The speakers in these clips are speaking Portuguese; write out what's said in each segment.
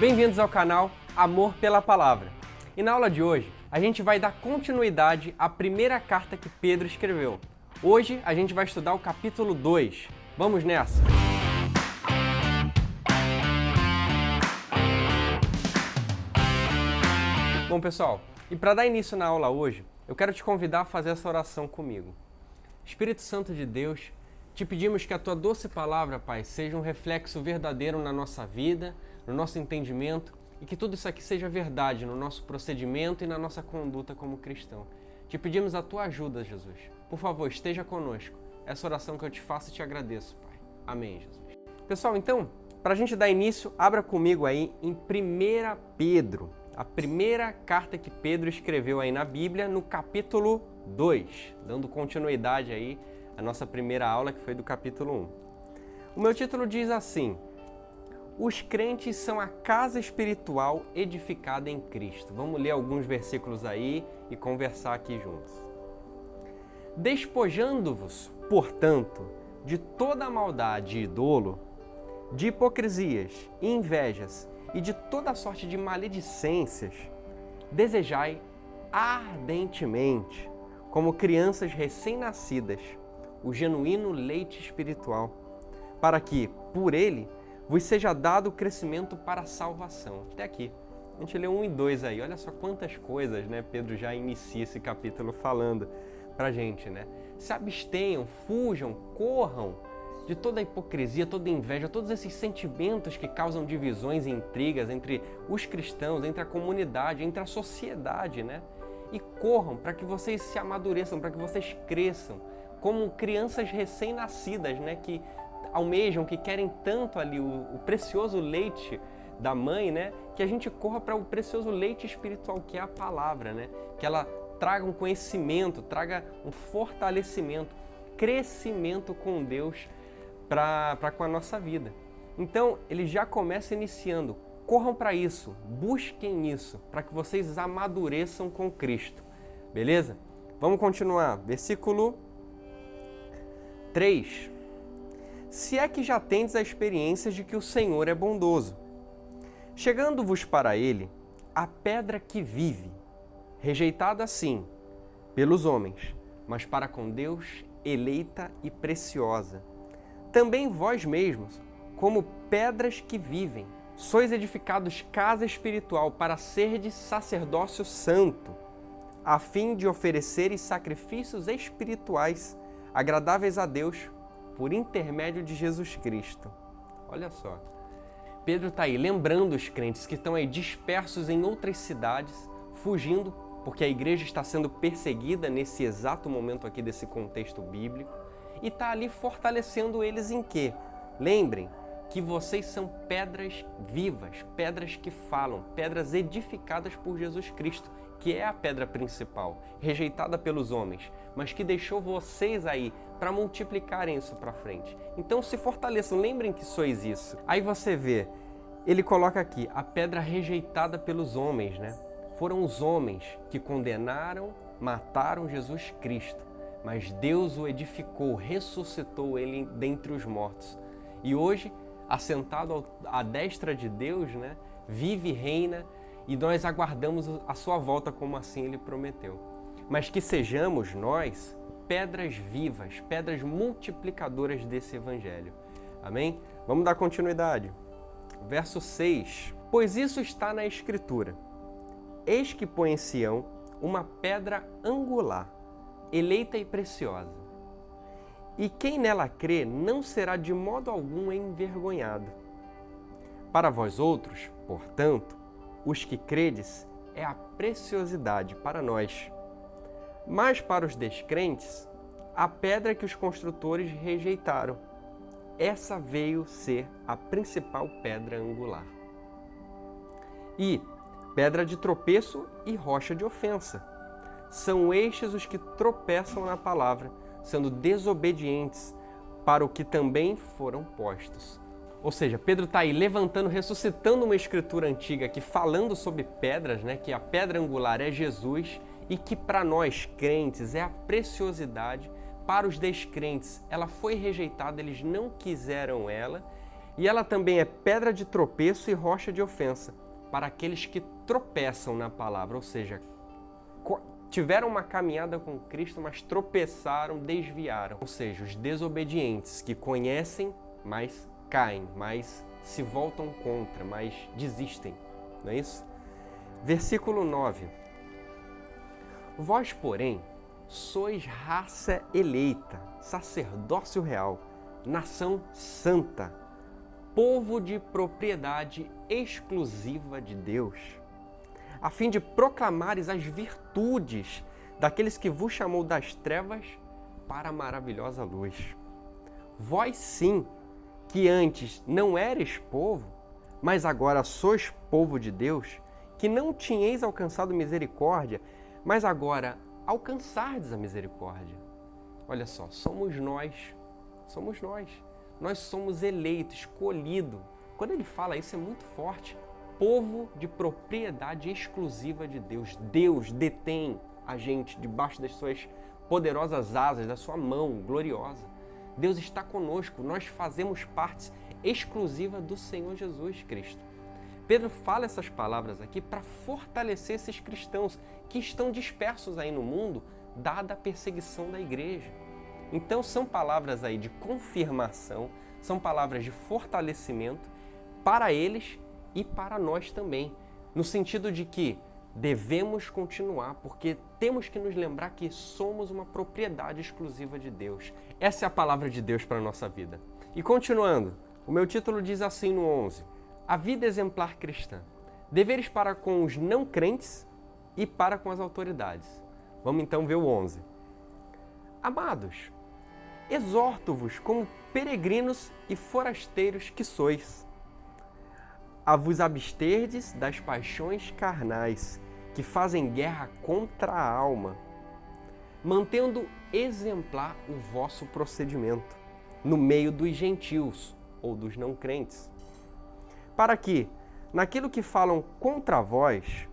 Bem-vindos ao canal Amor pela Palavra. E na aula de hoje, a gente vai dar continuidade à primeira carta que Pedro escreveu. Hoje, a gente vai estudar o capítulo 2. Vamos nessa! Bom, pessoal, e para dar início na aula hoje, eu quero te convidar a fazer essa oração comigo. Espírito Santo de Deus, te pedimos que a Tua doce palavra, Pai, seja um reflexo verdadeiro na nossa vida, no nosso entendimento e que tudo isso aqui seja verdade no nosso procedimento e na nossa conduta como cristão. Te pedimos a Tua ajuda, Jesus. Por favor, esteja conosco. Essa oração que eu te faço e te agradeço, Pai. Amém, Jesus. Pessoal, então, para a gente dar início, abra comigo aí em 1 Pedro, a primeira carta que Pedro escreveu aí na Bíblia, no capítulo 2, dando continuidade aí à nossa primeira aula, que foi do capítulo 1. O meu título diz assim: os crentes são a casa espiritual edificada em Cristo. Vamos ler alguns versículos aí e conversar aqui juntos. Despojando-vos, portanto, de toda a maldade e dolo, de hipocrisias e invejas e de toda sorte de maledicências, desejai ardentemente, como crianças recém-nascidas, o genuíno leite espiritual, para que, por ele, vos seja dado o crescimento para a salvação. Até aqui. A gente leu 1 e 2 aí. Olha só quantas coisas, né? Pedro já inicia esse capítulo falando pra gente, né? Se abstenham, fujam, corram de toda a hipocrisia, toda a inveja, todos esses sentimentos que causam divisões e intrigas entre os cristãos, entre a comunidade, entre a sociedade, né? E corram para que vocês se amadureçam, para que vocês cresçam como crianças recém-nascidas, né? Que almejam, que querem tanto ali o precioso leite da mãe, né? Que a gente corra para o precioso leite espiritual, que é a palavra, né? Que ela traga um conhecimento, traga um fortalecimento, crescimento com Deus para com a nossa vida. Então, ele já começa iniciando. Corram para isso, busquem isso, para que vocês amadureçam com Cristo. Beleza? Vamos continuar. Versículo 3. Se é que já tendes a experiência de que o Senhor é bondoso. Chegando-vos para ele, a pedra que vive, rejeitada sim pelos homens, mas para com Deus eleita e preciosa. Também vós mesmos, como pedras que vivem, sois edificados casa espiritual para serdes sacerdócio santo, a fim de ofereceres sacrifícios espirituais agradáveis a Deus por intermédio de Jesus Cristo. Olha só, Pedro está aí lembrando os crentes que estão aí dispersos em outras cidades, fugindo, porque a igreja está sendo perseguida nesse exato momento aqui desse contexto bíblico, e está ali fortalecendo eles em quê? Lembrem que vocês são pedras vivas, pedras que falam, pedras edificadas por Jesus Cristo, que é a pedra principal, rejeitada pelos homens, mas que deixou vocês aí para multiplicarem isso para frente. Então se fortaleçam, lembrem que sois isso. Aí você vê, ele coloca aqui, a pedra rejeitada pelos homens, né? Foram os homens que condenaram, mataram Jesus Cristo, mas Deus o edificou, ressuscitou ele dentre os mortos. E hoje, assentado à destra de Deus, né? Vive e reina, e nós aguardamos a sua volta como assim ele prometeu. Mas que sejamos nós pedras vivas, pedras multiplicadoras desse evangelho. Amém? Vamos dar continuidade. Verso 6. Pois isso está na Escritura. Eis que põe em Sião uma pedra angular, eleita e preciosa. E quem nela crê não será de modo algum envergonhado. Para vós outros, portanto, os que credes, é a preciosidade para nós. Mas para os descrentes, a pedra que os construtores rejeitaram, essa veio ser a principal pedra angular. E pedra de tropeço e rocha de ofensa. São estes os que tropeçam na palavra, sendo desobedientes para o que também foram postos. Ou seja, Pedro está aí levantando, ressuscitando uma escritura antiga aqui, falando sobre pedras, né? Que a pedra angular é Jesus e que para nós crentes é a preciosidade. Para os descrentes, ela foi rejeitada, eles não quiseram ela. E ela também é pedra de tropeço e rocha de ofensa para aqueles que tropeçam na palavra, ou seja, tiveram uma caminhada com Cristo, mas tropeçaram, desviaram. Ou seja, os desobedientes que conhecem, mas caem, mas se voltam contra, mas desistem. Não é isso? Versículo 9. Vós, porém, sois raça eleita, sacerdócio real, nação santa, povo de propriedade exclusiva de Deus, a fim de proclamares as virtudes daqueles que vos chamou das trevas para a maravilhosa luz. Vós sim, que antes não eres povo, mas agora sois povo de Deus, que não tinhais alcançado misericórdia, mas agora alcançardes a misericórdia. Olha só, somos nós. Nós somos eleitos, escolhido. Quando ele fala isso é muito forte. Povo de propriedade exclusiva de Deus. Deus detém a gente debaixo das suas poderosas asas, da sua mão gloriosa. Deus está conosco, nós fazemos parte exclusiva do Senhor Jesus Cristo. Pedro fala essas palavras aqui para fortalecer esses cristãos que estão dispersos aí no mundo, dada a perseguição da igreja. Então são palavras aí de confirmação, são palavras de fortalecimento para eles e para nós também, no sentido de que devemos continuar, porque temos que nos lembrar que somos uma propriedade exclusiva de Deus. Essa é a palavra de Deus para a nossa vida. E continuando, o meu título diz assim no 11, a vida exemplar cristã, deveres para com os não crentes e para com as autoridades. Vamos então ver o 11. Amados, exorto-vos como peregrinos e forasteiros que sois, a vos absterdes das paixões carnais que fazem guerra contra a alma, mantendo exemplar o vosso procedimento no meio dos gentios ou dos não crentes, para que, naquilo que falam contra vós,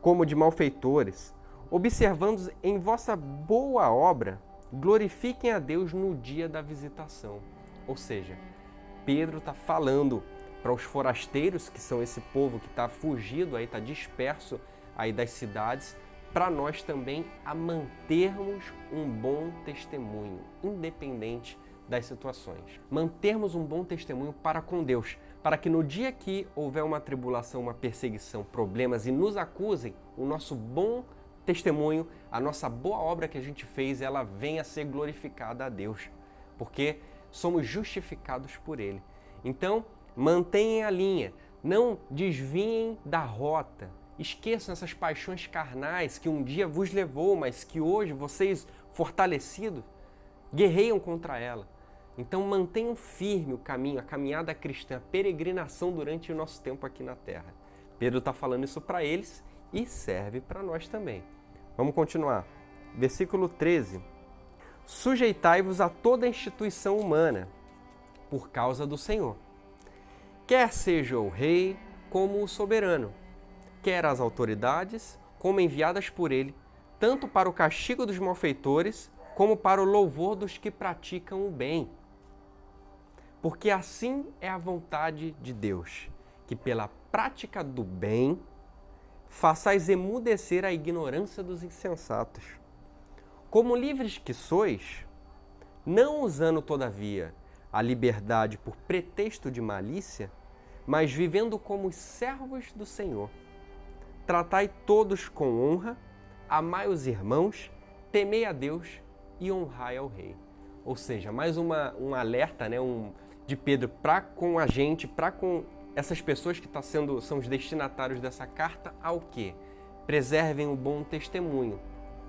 como de malfeitores, observando em vossa boa obra, glorifiquem a Deus no dia da visitação. Ou seja, Pedro está falando para os forasteiros, que são esse povo que está fugido, está disperso aí das cidades, para nós também a mantermos um bom testemunho, independente das situações. Mantermos um bom testemunho para com Deus, para que no dia que houver uma tribulação, uma perseguição, problemas e nos acusem, o nosso bom testemunho, a nossa boa obra que a gente fez, ela venha a ser glorificada a Deus, porque somos justificados por Ele. Então, mantenham a linha, não desviem da rota, esqueçam essas paixões carnais que um dia vos levou, mas que hoje vocês, fortalecidos, guerreiam contra ela. Então mantenham firme o caminho, a caminhada cristã, a peregrinação durante o nosso tempo aqui na Terra. Pedro está falando isso para eles e serve para nós também. Vamos continuar. Versículo 13. Sujeitai-vos a toda instituição humana, por causa do Senhor. Quer seja o rei como o soberano, quer as autoridades como enviadas por ele, tanto para o castigo dos malfeitores, como para o louvor dos que praticam o bem. Porque assim é a vontade de Deus, que pela prática do bem façais emudecer a ignorância dos insensatos. Como livres que sois, não usando todavia a liberdade por pretexto de malícia, mas vivendo como os servos do Senhor. Tratai todos com honra, amai os irmãos, temei a Deus e honrai ao rei. Ou seja, mais um alerta, de Pedro para com a gente, para com essas pessoas que são os destinatários dessa carta, ao quê? Preservem o bom testemunho.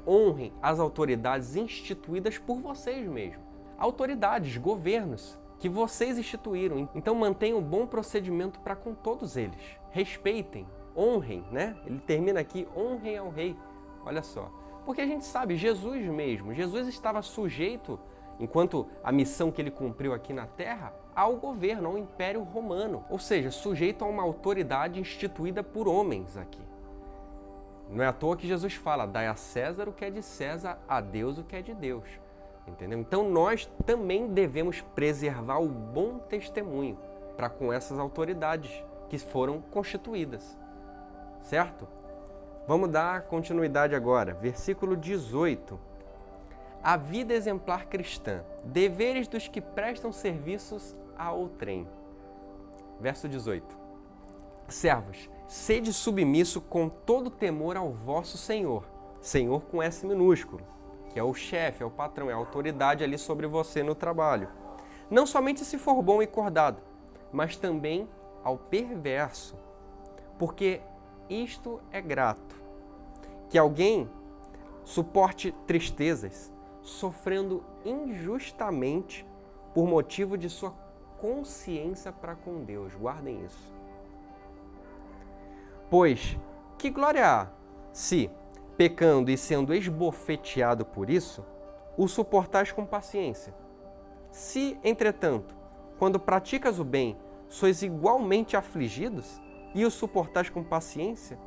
Honrem as autoridades instituídas por vocês mesmos. Autoridades, governos, que vocês instituíram. Então mantenham um bom procedimento para com todos eles. Respeitem, honrem, Ele termina aqui, honrem ao rei. Olha só. Porque a gente sabe, Jesus estava sujeito, enquanto a missão que ele cumpriu aqui na Terra, ao governo, ao Império Romano. Ou seja, sujeito a uma autoridade instituída por homens aqui. Não é à toa que Jesus fala, dai a César o que é de César, a Deus o que é de Deus. Entendeu? Então nós também devemos preservar o bom testemunho. para com essas autoridades que foram constituídas, certo? Vamos dar continuidade agora, versículo 18. A vida exemplar cristã, deveres dos que prestam serviços a outrem. Verso 18. Servos, sede submisso com todo temor ao vosso Senhor. Senhor com S minúsculo, que é o chefe, é o patrão, é a autoridade ali sobre você no trabalho. Não somente se for bom e cordado, mas também ao perverso. Porque isto é grato, que alguém suporte tristezas, sofrendo injustamente por motivo de sua consciência para com Deus. Guardem isso. Pois, que glória há se, pecando e sendo esbofeteado por isso, o suportais com paciência? Se, entretanto, quando praticas o bem, sois igualmente afligidos e o suportais com paciência,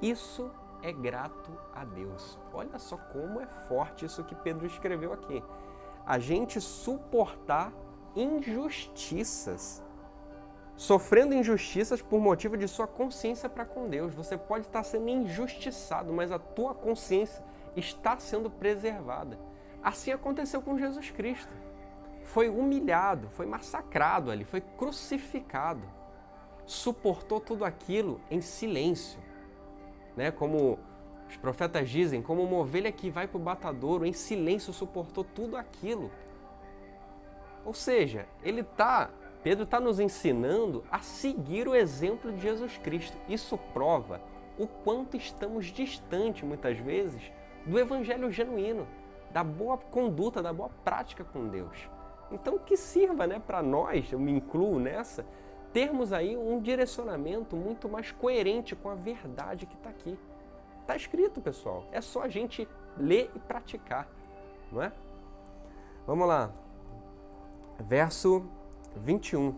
isso é grato a Deus. Olha só como é forte isso que Pedro escreveu aqui. A gente suportar injustiças, sofrendo injustiças por motivo de sua consciência para com Deus. Você pode estar sendo injustiçado, mas a tua consciência está sendo preservada. Assim aconteceu com Jesus Cristo. Foi humilhado, foi massacrado ali, foi crucificado. Suportou tudo aquilo em silêncio. Né? Como os profetas dizem, como uma ovelha que vai para o matadouro, em silêncio suportou tudo aquilo. Ou seja, Pedro está nos ensinando a seguir o exemplo de Jesus Cristo. Isso prova o quanto estamos distantes, muitas vezes, do evangelho genuíno, da boa conduta, da boa prática com Deus. Então que sirva, né, para nós, eu me incluo nessa, termos aí um direcionamento muito mais coerente com a verdade que está aqui. Está escrito, pessoal. É só a gente ler e praticar, não é? Vamos lá. Verso 21.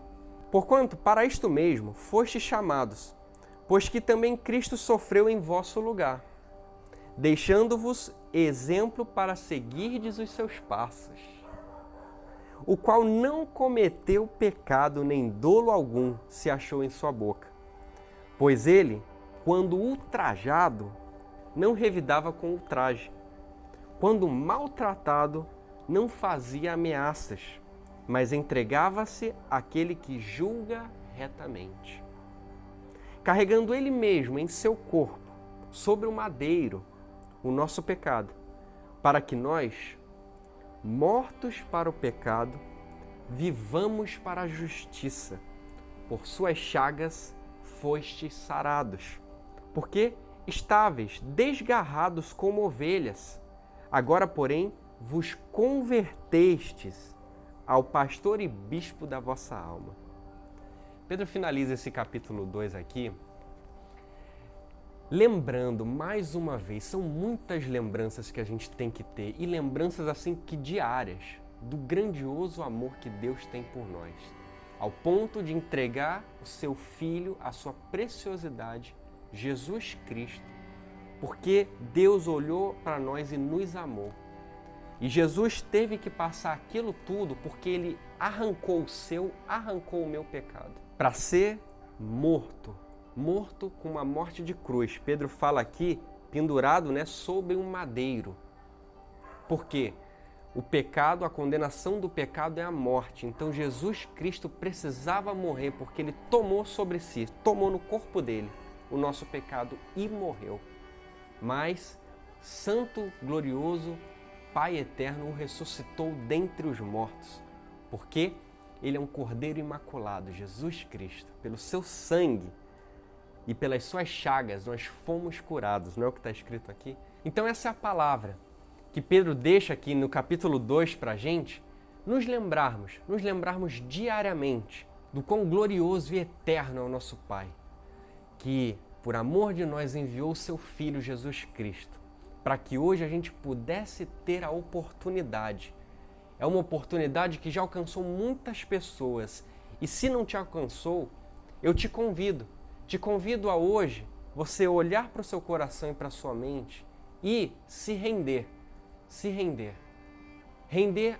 Porquanto para isto mesmo fostes chamados, pois que também Cristo sofreu em vosso lugar, deixando-vos exemplo para seguirdes os seus passos, o qual não cometeu pecado, nem dolo algum se achou em sua boca. Pois ele, quando ultrajado, não revidava com ultraje. Quando maltratado, não fazia ameaças, mas entregava-se àquele que julga retamente. Carregando ele mesmo em seu corpo, sobre o madeiro, o nosso pecado, para que nós, mortos para o pecado, vivamos para a justiça. Por suas chagas fostes sarados. Porque estáveis desgarrados como ovelhas, agora, porém, vos convertestes ao pastor e bispo da vossa alma. Pedro finaliza esse capítulo 2 aqui, lembrando mais uma vez, são muitas lembranças que a gente tem que ter, e lembranças assim que diárias, do grandioso amor que Deus tem por nós, ao ponto de entregar o seu Filho, a sua preciosidade, Jesus Cristo, porque Deus olhou para nós e nos amou. E Jesus teve que passar aquilo tudo porque Ele arrancou arrancou o meu pecado, para ser morto com uma morte de cruz. Pedro fala aqui, pendurado, né, sobre um madeiro. Por quê? O pecado, a condenação do pecado é a morte. Então Jesus Cristo precisava morrer porque Ele tomou sobre si, tomou no corpo dele o nosso pecado e morreu. Mas, santo, glorioso, Pai eterno o ressuscitou dentre os mortos, porque Ele é um Cordeiro imaculado, Jesus Cristo. Pelo seu sangue e pelas suas chagas nós fomos curados, não é o que está escrito aqui? Então essa é a palavra que Pedro deixa aqui no capítulo 2 para a gente, nos lembrarmos diariamente do quão glorioso e eterno é o nosso Pai, que por amor de nós enviou o seu Filho Jesus Cristo, para que hoje a gente pudesse ter a oportunidade. É uma oportunidade que já alcançou muitas pessoas. E se não te alcançou, eu te convido a hoje você olhar para o seu coração e para a sua mente e se render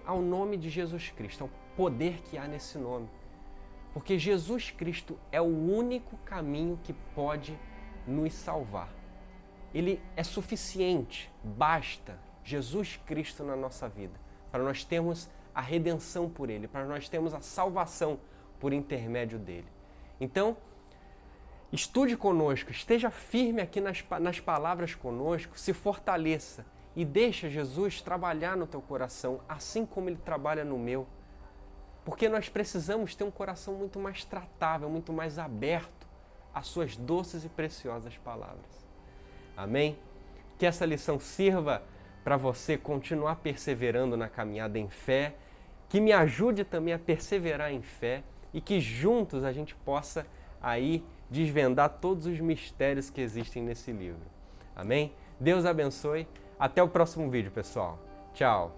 ao nome de Jesus Cristo, ao poder que há nesse nome. Porque Jesus Cristo é o único caminho que pode nos salvar. Ele é suficiente, basta Jesus Cristo na nossa vida, para nós termos a redenção por Ele, para nós termos a salvação por intermédio dEle. Então, estude conosco, esteja firme aqui nas palavras conosco, se fortaleça e deixa Jesus trabalhar no teu coração, assim como Ele trabalha no meu. Porque nós precisamos ter um coração muito mais tratável, muito mais aberto às suas doces e preciosas palavras. Amém? Que essa lição sirva para você continuar perseverando na caminhada em fé, que me ajude também a perseverar em fé e que juntos a gente possa aí desvendar todos os mistérios que existem nesse livro. Amém? Deus abençoe. Até o próximo vídeo, pessoal. Tchau!